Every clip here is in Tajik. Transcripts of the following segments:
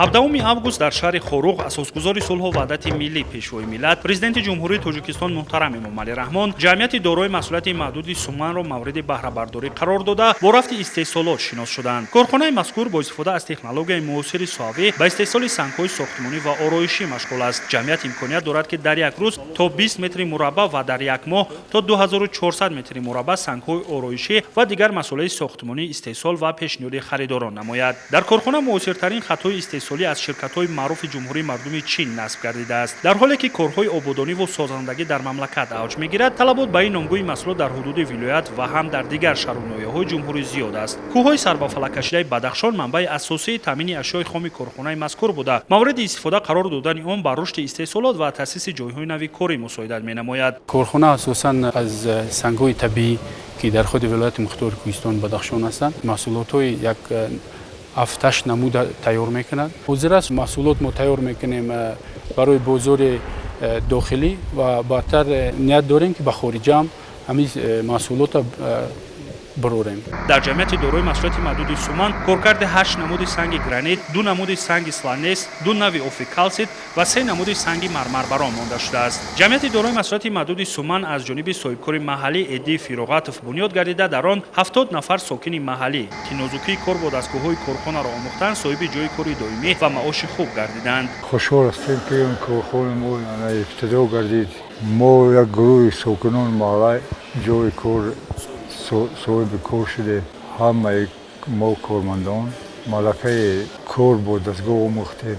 17 август дар шаҳри Хоруғ асосгузори сулҳу ваҳдати миллӣ пешвои миллат президенти ҷумҳурии Тоҷикистон муҳтарам Эмомалӣ Раҳмон ҷамъияти дорои маҳсулоти маҳдуди суманро мавриди баҳрабардорӣ қарор дода бо рафти истеҳсолот шинос шуданд. Корхонаи мазкур бо истифода аз технологияи муосири соҳавӣ ба истеҳсоли сангҳои сохтмонӣ ва ороишӣ машғул аст. Ҷамъият имконият дорад ки дар як рӯз то 20 метри мураббаъ ва дар як моҳ то 2400 метри мураббаъ сангҳои ороишӣ ва дигар масъулаи сохтмонӣ истеҳсол ва пешниҳоди харидорон намояд. Дар корхона муосиртарин хатҳои истеҳсолӣ аз ширкатҳои маъруфи ҷумҳурии мардуми Чин насб гардидааст. Дар ҳоле ки корҳои ободониву созандагӣ дар мамлакат авҷ мегирад, талабот ба ин номгӯи маҳсулот дар ҳудуди вилоят ва ҳам дар дигар шаҳру ноҳияҳои ҷумҳурӣ зиёд аст. Кӯҳҳои сарбафалаккашидаи Бадахшон манбаи асосии таъмини ашёи хоми корхонаи мазкур буда мавриди истифода қарор додани он ба рушди истеҳсолот ва таъсиси ҷойҳои нави корӣ мусоидат менамояд. корхона асосан аз сангҳои табиӣ ки дар худи вилояти мухтори Кӯҳистон Бадахшон ҳастанд маҳсулотҳои як 7-8 намуда тайёр мекунад. ҳозир аст маҳсулот мо тайёр мекунем барои бозори дохилӣ ва баъдтар ният дорем ки ба хориҷа ҳам ҳамин маҳсулотро барорем. Дар ҷамъияти дорои маҳсулоти маҳдуди суман коркарди 8 намуди санги гранит, 2 намуди санги сланес, 2 нави офи калсит ва 3 намуди санги мармар баром монда шудааст. ҷамъияти дорои маҳсулоти маҳдуди суман аз ҷониби соҳибкори маҳаллӣ Эдди Фироғатов бунёд гардида дар он 70 нафар сокини маҳаллӣ ки нозукии кор бо дастгоҳҳои корхонаро омӯхтанд соҳиби ҷойи кори доимӣ ва маоши хуб гардиданд. хушҳол ҳастем ки он корхонаи мо ибтидо гардид. мо як гурӯҳи сокинони маҳалла ҷойи кор соҳиби кор шудем. ҳамаи мо кормандон малакаи кор бо дастгоҳ омӯхтем.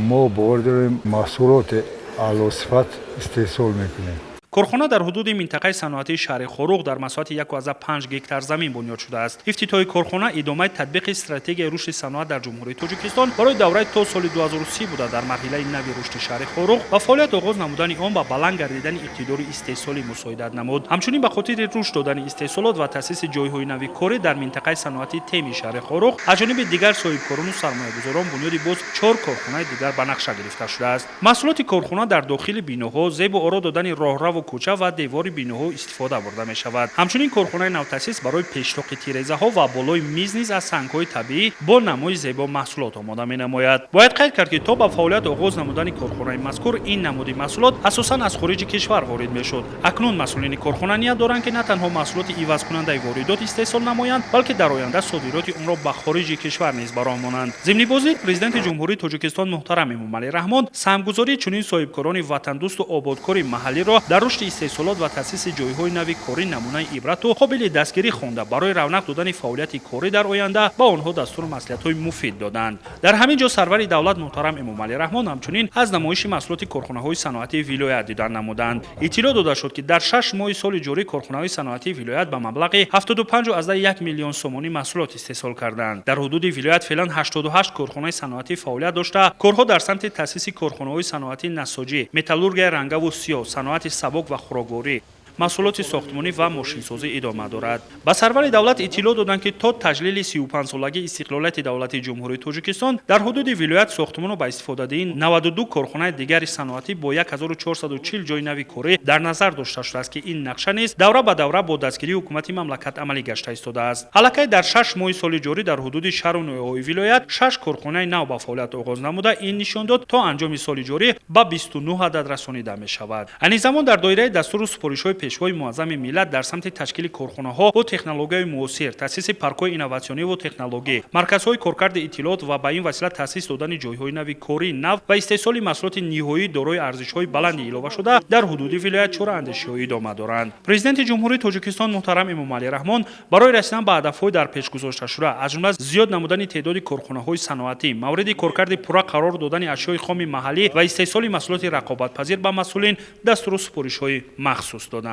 мо бовар дорем маҳсулоти аълосифат истеҳсол мекунем. корхона дар ҳудуди минтақаи саноатии шаҳри Хоруғ дар масоҳати 1,5 гектар замин бунёд шудааст. ифтитоҳи корхона идомаи татбиқи стратегияи рушди саноат дар ҷумҳурии Тоҷикистон барои давраи то соли 2030 буда дар марҳилаи нави рушди шаҳри Хоруғ ва фаъолият оғоз намудани он ба баланд гардидани иқтидори истеҳсолӣ мусоидат намуд. ҳамчунин ба хотири рушд додани истеҳсолот ва таъсиси ҷойҳои нави корӣ дар минтақаи саноатии теми шаҳри Хоруғ аз ҷониби дигар соҳибкорону сармоягузорон бунёди боз 4 корхонаи дигар ба нақша гирифта шудааст. маҳсулоти корхона дар дохили биноҳо зебу оро додани роҳраву кӯча ва девори биноҳо истифода бурда мешавад. ҳамчунин корхонаи навтасис барои пештоқи тирезаҳо ва болои миз низ аз сангҳои табиӣ бо намои зебо маҳсулот омода менамояд. бояд қайд кард ки то ба фаъолият оғоз намудани корхонаи мазкур ин намуди маҳсулот асосан аз хориҷи кишвар ворид мешуд. акнун масъулини корхона ният доранд ки на танҳо маҳсулоти ивазкунандаи воридот истеҳсол намоянд, балки дар оянда содироти онро ба хориҷи кишвар низ ба роҳ монанд. зимни бозид президенти ҷумҳурии Тоҷикистон муҳтарам Эмомалӣ Раҳмон самгузории чунин соҳибкорони ватандӯсту ободкори маҳаллиро дар рушди истеҳсолот ва таъсиси ҷойҳои нави корӣ намунаи ибрату қобили дастгирӣ хонда барои равнақ додани фаъолияти корӣ дар оянда ба онҳо дастуру маслиҳатҳои муфид доданд. дар ҳамин ҷо сарвари давлат муҳтарам Эмомалӣ Раҳмон ҳамчунин аз намоиши маҳсулоти корхонаҳои саноатии вилоят дидан намуданд. иттилоъ дода шуд ки дар 6 моҳи соли ҷорӣ корхонаҳои саноатии вилоят ба маблағи 75,1 миллион сомонӣ маҳсулот истеҳсол карданд. дар ҳудуди вилоят феълан 88 корхонаи саноатӣ фаъолият дошта корҳо дар самти таъсиси корхонаҳои саноатии насоҷӣ, металлургияи рангаву сиёҳ, саноати сабук ва хӯрокворӣ, маҳсулоти сохтмонӣ ва мошинсозӣ идома дорад. ба сарвари давлат иттилоъ доданд ки то таҷлили 35-солагии истиқлолияти давлати ҷумҳурии Тоҷикистон дар ҳудуди вилоят сохтмону ба истифодадиҳии 92 корхонаи дигари саноатӣ бо 1440 ҷойи нави корӣ дар назар дошта шудааст ки ин нақша низ давра ба давра бо дастгирии ҳукумати мамлакат амалӣ гашта истодааст. аллакай дар 6 моҳи соли ҷорӣ дар ҳудуди шаҳру ноҳияҳои вилоят 6 корхонаи нав ба фаъолият оғоз намуда ин нишон дод то анҷоми соли ҷорӣ ба 29 адад расонида мешавад. айни замон дар доираи дастуру супоришҳои пешвои муаззами миллат дар самти ташкили корхонаҳо бо технологияи муосир, таъсиси паркҳои инноватсиониву технологӣ, марказҳои коркарди иттилоот ва ба ин васила таъсис додани ҷойҳои нави корӣ нав ва истеҳсоли маҳсулоти ниҳоӣ дорои арзишҳои баланди илова шуда дар ҳудуди вилоят чораандешиҳо идома доранд. президенти ҷумҳурии Тоҷикистон муҳтарам Эмомалӣ Раҳмон барои расидан ба ҳадафҳои дар пеш гузошташуда аз ҷумла зиёд намудани теъдоди корхонаҳои саноатӣ, мавриди коркарди пурра қарор додани ашёи хоми маҳаллӣ ва истеҳсоли маҳсулоти рақобатпазир ба масъулин дастуру супоришҳои махсус доданд.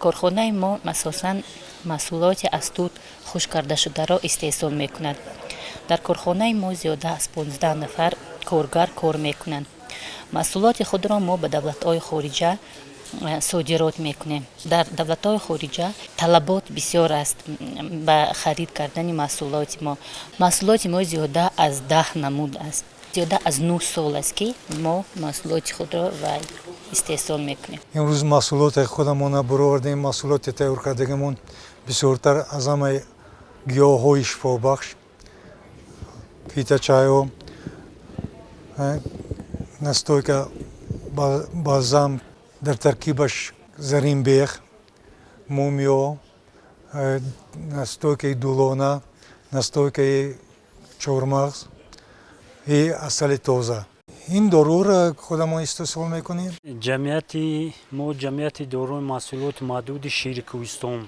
корхонаи мо асосан маҳсулоти аз туд хушккардашударо истеҳсол мекунад. дар корхонаи мо зиёда аз 15 нафар коргар кор мекунанд. маҳсулоти худро мо ба давлатҳои хориҷа содирот мекунем. дар давлатҳои хориҷа талабот бисёр аст ба харид кардани маҳсулоти мо. маҳсулоти мо зиёда аз 10 намуд аст. зиёда аз 9 сол аст ки мо маҳсулоти худро истеҳсол мекунем. имрӯз маҳсулоти худамон баровардем. маҳсулоти тайёр кардагимон бисёртар аз ҳамаи гиёҳҳои шифобахш, фитачайҳо, настойка бальзам, در ترکیبش زرین بیخ، مومیو، настойка دولونا، настойка چهارمغز و عسل تازه. این دارو را خودمون استفاده میکنیم. جمعیت داروی محصولات محدود شیر کوهستان.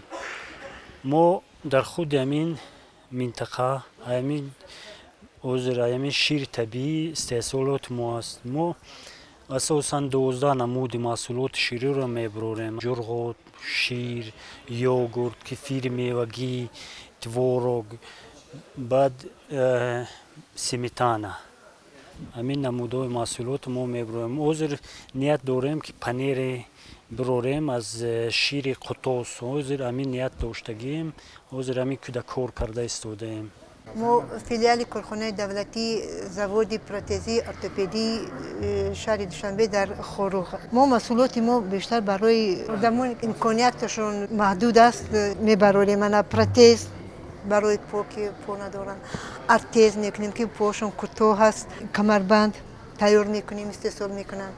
ما در خود همین منطقه همین شیر طبیعی استحصالات ما است. ما اساساً 12 نمود محصولات شیری را میبریم: جرغوت، شیر، یوگورت، کفیر میوگی، تворог، بعد سمیتانه. همین نمودهای محصولات ما میبریم. حاضر نیت داریم که پنیر براریم از شیر قطاس. حاضر همین نیت داشتگیم. حاضر همین که کار کرده استودیم. ما فیلیال کارخانه دولتی زواد پروتزی ارتوپدی شهر دوشنبه در خروغ. ما محصولات ما بیشتر برای آدمان امکانیتشون محدود است میبریم. من پروتز برای پا که پا ندارن ارتز میکنیم که پاشون کوتاه هست، کمربند تیار میکنیم، استحصال میکنن.